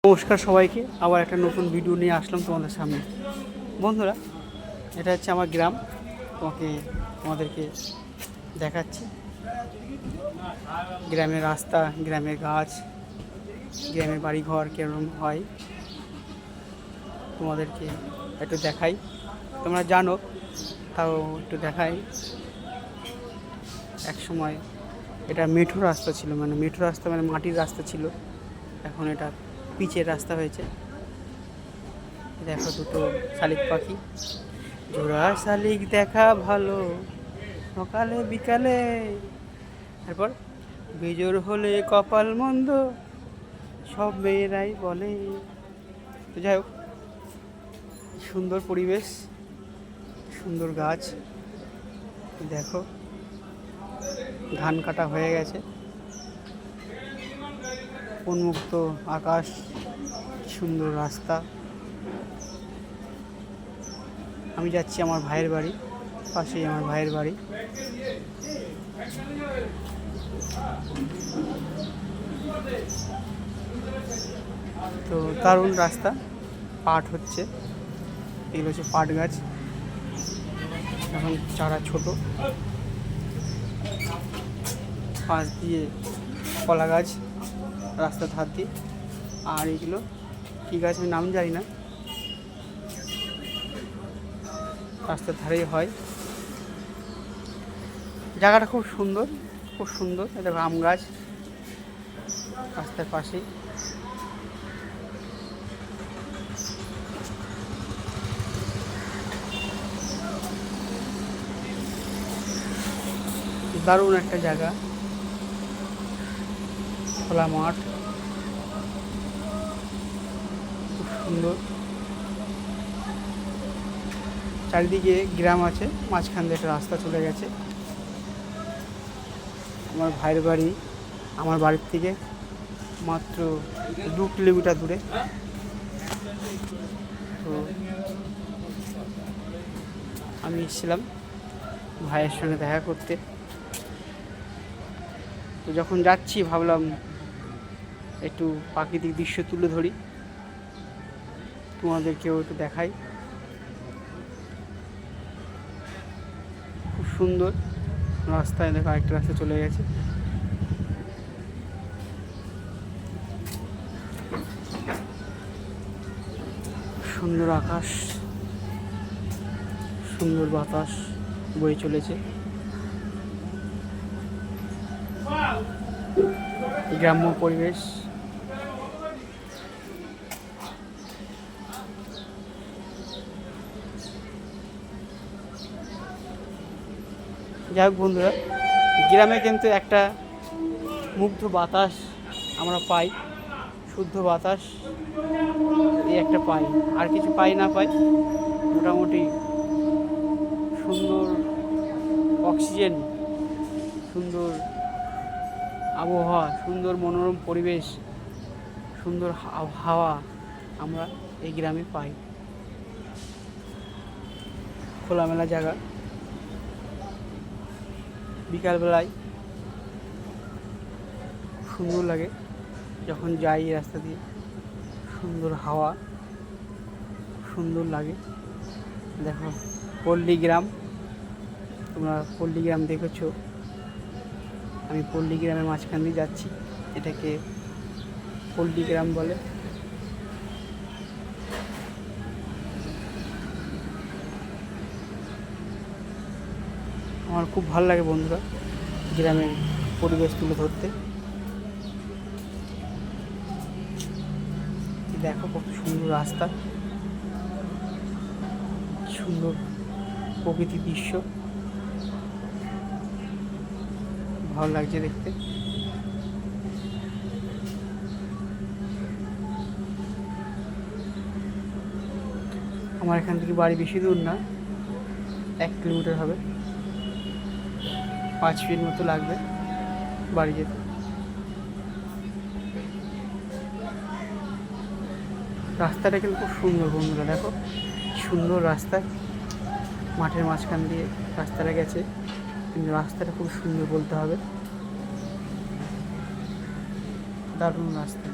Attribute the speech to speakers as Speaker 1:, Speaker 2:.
Speaker 1: নমস্কার সবাইকে, আবার একটা নতুন ভিডিও নিয়ে আসলাম তোমাদের সামনে। বন্ধুরা, এটা হচ্ছে আমার গ্রাম, তোমাদেরকে দেখাচ্ছি। গ্রামের রাস্তা, গ্রামের গাছ, গ্রামের বাড়িঘর কেরকম হয় তোমাদেরকে একটু দেখাই। তোমরা জানো, তাও একটু দেখাই। এক সময় এটা মেঠো রাস্তা ছিল, মেঠো রাস্তা মাটির রাস্তা ছিল। এখন এটা পিচের রাস্তা হয়েছে। দেখো দুটো শালিক পাখি, জোড়া শালিক দেখা ভালো সকালে বিকালে, তারপর বেজোর হলে কপাল মন্দ সব মেয়েরাই বলে। তো যাই হোক, সুন্দর পরিবেশ, সুন্দর গাছ। দেখো ধান কাটা হয়ে গেছে, উন্মুক্ত আকাশ, সুন্দর রাস্তা। আমি যাচ্ছি আমার ভাইয়ের বাড়ি, পাশেই আমার ভাইয়ের বাড়ি। তো দারুণ রাস্তা, পাট হচ্ছে, এগুলো হচ্ছে পাট গাছ, এখন চারা ছোট। পাশ দিয়ে কলা গাছ রাস্তার ধার দিয়ে, আর এগুলো কী গাছ আমি নাম জানি না, রাস্তার ধারেই হয়। জায়গাটা খুব সুন্দর, খুব সুন্দর। এটা আম গাছ রাস্তার পাশেই। দারুণ একটা জায়গা, খোলা মাঠ, খুব সুন্দর। চারিদিকে গ্রাম আছে, মাঝখান দিয়ে একটা রাস্তা চলে গেছে। আমার ভাইয়ের বাড়ি আমার বাড়ির থেকে মাত্র 2 কিলোমিটার দূরে। তো আমি এসেছিলাম ভাইয়ের সঙ্গে দেখা করতে। তো যখন যাচ্ছি ভাবলাম একটু প্রাকৃতিক দৃশ্য তুলে ধরি, তোমাদেরকেও একটু দেখাই। খুব সুন্দর রাস্তায়, দেখো আরেকটা রাস্তা চলে গেছে। সুন্দর আকাশ, সুন্দর বাতাস বয়ে চলেছে। গ্রাম্য পরিবেশ। যাই হোক বন্ধুরা, গ্রামে কিন্তু একটা মুগ্ধ বাতাস আমরা পাই, শুদ্ধ বাতাস এই একটা পাই, আর কিছু পাই না পাই। মোটামুটি সুন্দর অক্সিজেন, সুন্দর আবহাওয়া, সুন্দর মনোরম পরিবেশ, সুন্দর হাওয়া আমরা এই গ্রামে পাই। খোলামেলা জায়গা, বিকালবেলায় সুন্দর লাগে যখন যাই এই রাস্তা দিয়ে। সুন্দর হাওয়া, সুন্দর লাগে। দেখো পল্লী গ্রাম, তোমরা পল্লী গ্রাম দেখেছো। আমি পল্লী গ্রামের মাঝখান দিয়ে যাচ্ছি, এটাকে পল্লী গ্রাম বলে। আমার খুব ভালো লাগে বন্ধুরা গ্রামের পরিবেশ তুলে ধরতে। দেখো কত সুন্দর রাস্তা, সুন্দর প্রকৃতির দৃশ্য, ভালো লাগছে দেখতে। আমার এখান থেকে বাড়ি বেশি দূর না, 1 কিলোমিটার হবে, 5 মিনিট মতো লাগবে বাড়ি যেতে। রাস্তাটা কিন্তু খুব সুন্দর বন্ধুরা, দেখো সুন্দর রাস্তা, মাঠের মাঝখান দিয়ে রাস্তাটা গেছে, কিন্তু রাস্তাটা খুব সুন্দর বলতে হবে, দারুণ রাস্তা।